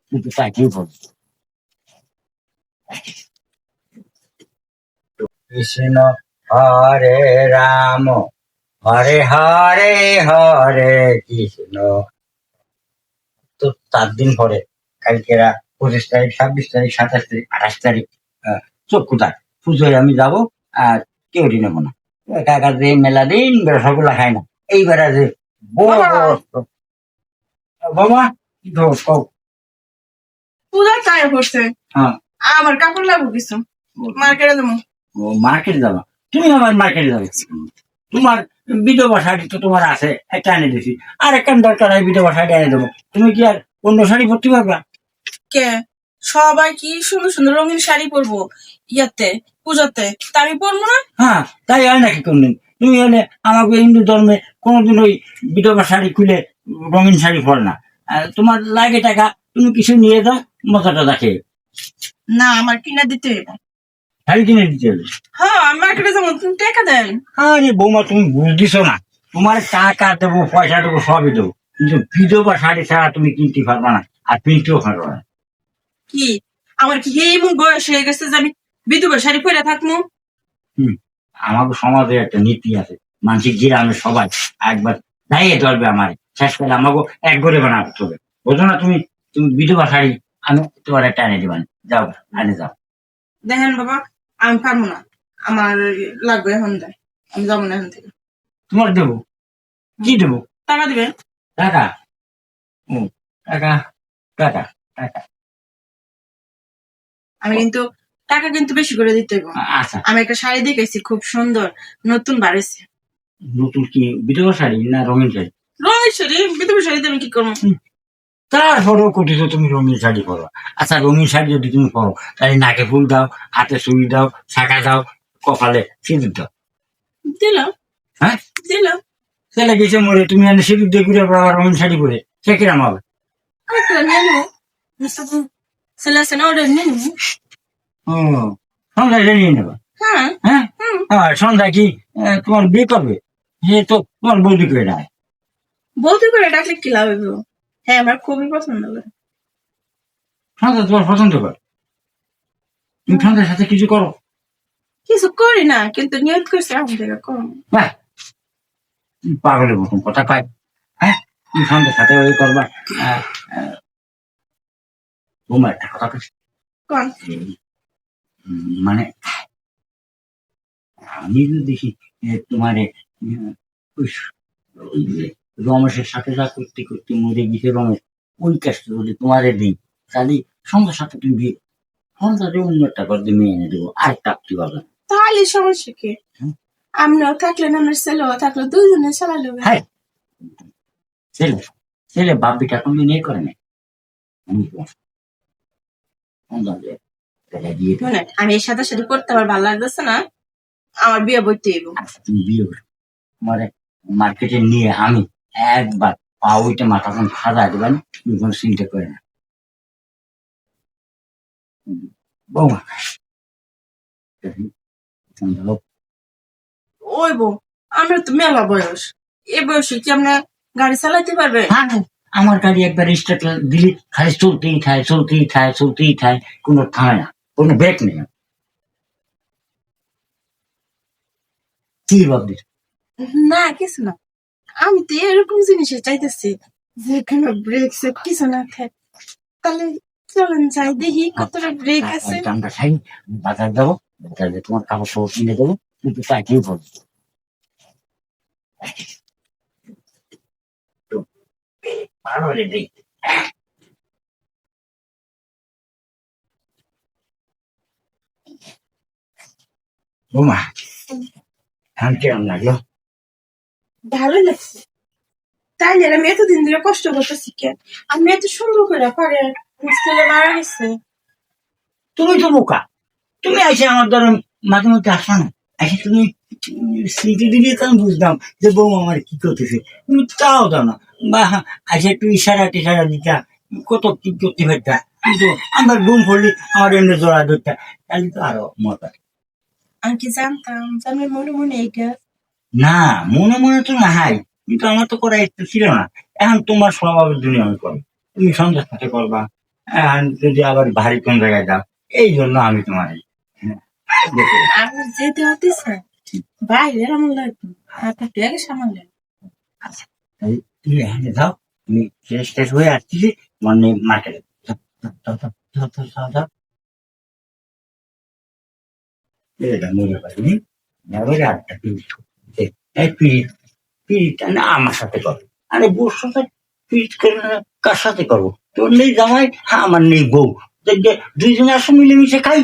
কিন্তু চাকরি করবো। কৃষ্ণ হরে রাম হরে হরে হরে কৃষ্ণ। তো 4 দিন পরে কালকেরা 25 তারিখ, 26 তারিখ, 27 তারিখ, 28 তারিখ চক্ষুদার পুজোয় আমি যাব। আর কেউ নেবো না। কাকা যে মেলা দিন রসগোল্লা খায় না, এইবার যে বড় বাবা কি দোষ কও। পূজার টাইম পড়ছে, হ্যাঁ আমার কাপড় লাগবো কিছু, মার্কেটে যাবো। ও মার্কেটে যাবা? তুমি আমার মার্কেটে যাবে? তোমার বিধবা শাড়ি তো তোমার আছে, একটা এনে দিছি। আর একখান দরকার হয়, বিধবা শাড়ি এনে দেবো। তুমি কি আর অন্য শাড়ি পরতে পারবা? কে সবাই কি সুন্দর সুন্দর রঙিন শাড়ি পরবো ইয়াতে পূজাতে, তা আমি পরবো না? হ্যাঁ, তাই হয় নাকি কোনদিন? তুমি হলে আমাকে হিন্দু ধর্মে কোনোদিন ওই বিধবা শাড়ি খুলে রঙিন শাড়ি পর না। তোমার লাগে টাকা, তুমি কিছু নিয়ে যাও, মজাটা দেখে। না, আমার কিনা দিতে হবে। শাড়ি কিনে দিতে হবে? হ্যাঁ, আমি মার্কেটে যাবো, তুমি টাকা দেন। আরে বৌমা, তুমি বুঝ দিছো না। তোমার টাকা দেবো, পয়সা দেবো, সবই দেবো, কিন্তু বিধবা শাড়ি ছাড়া তুমি কিনতে পারবা না, আর কিনতেও পারবা না। কি আমার কি এমন বয়স হয়ে গেছে যে আমি বিধবা শাড়ি পরে থাকবো? আমাদের সমাজে একটা নীতি আছে, মানসিক গ্রামে সবাই একবার দাঁড়িয়ে ধরবে আমার, শেষ করে আমাকে এক করে বানাতে হবে। বোঝো না তুমি? তুমি বিধবা শাড়ি আমি তোমার একটা এনে দিবান, যাও এনে যাও। দেখেন বাবা, আমি পারবো না, আমার লাগবে এখন দেয়, আমি যাবো না এখন থেকে। তোমার দেবো? কি দেবো? টাকা দিবেন? টাকা? ও টাকা, টাকা, টাকা। আমি কিন্তু টাকা কিন্তু বেশি করে দিতে হইব। আচ্ছা, আমি একটা শাড়ি দেখেছি, খুব সুন্দর, নতুন বাড়েছে। নতুন কি বিধবা শাড়ি না রঙিন শাড়ি? রঙের শাড়ি, বিধবা শাড়ি দিয়ে আমি কি করবো? তারপরেও কোটিতে তুমি রঙিন শাড়ি পরো। আচ্ছা, রঙিন শাড়ি যদি তুমি পরো, তাহলে নাকে ফুল দাও, হাতে চুড়ি দাও, শাখা দাও, কপালে সিঁদুর দাও। দিলাম, হ্যাঁ, দিলাম। ছেলে গেছে মরে, তুমি এনে সিঁদুর দিয়ে ঘুরে আবার রঙিন শাড়ি পরে, সে কিরাম হবে? আরেকটা নিয়ে নেবো, ছেলে আছে না, ওটা নিয়ে নেবো। ও, সন্ধ্যায় নিয়ে নেবা? হ্যাঁ। হ্যাঁ, হ্যাঁ, সন্ধ্যায় কি তোমার বিয়ে করবে? সে তো তোমার বৌদি করে ডায়। বলতে করে ডাকলে কি লাভ হইব? হ্যাঁ, আমার খুবই পছন্দ করে। সন্ধ্যা তোমার পছন্দ করে? তুমি সন্ধ্যার সাথে কিছু করো? কিছু করি না, কিন্তু নিয়ত করছি এখন থেকে করবো। বাহ, পাগলের মতন কথা পাই। হ্যাঁ, তুমি সন্ধ্যার সাথে ওই করবা। তোমার একটা কথা কইছি, কোন? মানে আমি তো দেখি তোমারে ওই যে রমেশের সাথে যা করতে করতে মরে গেছে রমেশ, ওই কাজটা যদি তোমারে দিই, তাহলে সন্ধ্যার সাথে তুমি বিয়ে, সন্ধ্যাতে অন্য একটা করে দিয়ে মেয়ে এনে দেবো, আর চাকরি পাবে। তাহলে সমস্যা কি? আমরাও থাকলেন, আমার ছেলেও থাকলো, দুইজনে চালালো। হ্যাঁ, ছেলে ছেলে বাপ বিটা কোনো নিয়ে করে না। আমি এর সাথে সাথে করতে আমার ভালো লাগতেছে না, আমার বিয়ে বইতে হইব। আচ্ছা, তুমি বিয়ে করো, তোমার মার্কেটে নিয়ে আমি একবার পা উইটে মাথা কোন খাজা দেবেন, তুমি কোনো চিন্তা করে না বৌমা। ওই বউ, আমরা তো মেলা বয়স, এ বয়সে কি আমরা গাড়ি চালাইতে পারবে? আমার গাড়ি একবার স্টার্ট দিলি খালি চলতেই খায়, চলতেই খায়, চলতেই খায়, কোনো থামে না, কোনো ব্রেক নেই। কি ভাবলি? না, কিছু না, আমি তো এরকম জিনিস চাইতেছি যেখানে ব্রেক সেট কিছু না থাকে। তাহলে চলেন যাই দেখি কতটা ব্রেক আছে। আমরা খাই, বাজার যাবো, বাজারে তোমার কাপড় সব কিনে দেবো, কিন্তু চাকরি করবো। ভালো রে দেখ। বৌমা, ধান কেমন লাগলো? ভালো লাগছে। তাইলে আমি এতদিন ধরে কষ্ট করতেছি কেন? আমি এত সুন্দর করে পারে, ছেলে মারা গেছে। তুমি তো বোকা, তুমি আইসে আমার ধরো মাঝে মধ্যে আসা না, আইসে তুমি স্মৃতি দিলে তো আমি বুঝতাম যে বৌমা আমার কি করতেছে, তুমি তাও দাও না। বা আইসে একটু ইশারা টিশারা দিতা, কত কি করতে পারতা, কিন্তু আমার ঘুম পড়লি আমার এমনি জড়া ধরতা, তাহলে তো আরো মজা। আমি কি জানতাম যে আমি মনে মনে এইটা? না, মনে মনে তো না হাই, কিন্তু আমার তো করার ইচ্ছে ছিল না। এখন তোমার স্বভাবের জন্য আমি করবো, তুমি সন্ধ্যার সাথে করবা, যদি আবার ভারী কোন জায়গায় যাও, এই জন্য আমি তোমার আমি যেতে হতেছে বাইরে আমার লাগবে হাতে ব্যাগে সামান লাগবে তুমি এখানে যাও, তুমি ফ্রেশ ট্রেশ হয়ে আসছি মানে মার্কেটে এটা মনে পারিনি এবারে আটটা পিরিত এই পিরিত পিরিত না আমার সাথে করো, আরে বোর সাথে পিরিত করে না, কার সাথে করবো? তোর নেই জামাই, হ্যাঁ আমার নেই বউ, দুইজনে আসো মিলেমিশে খাই।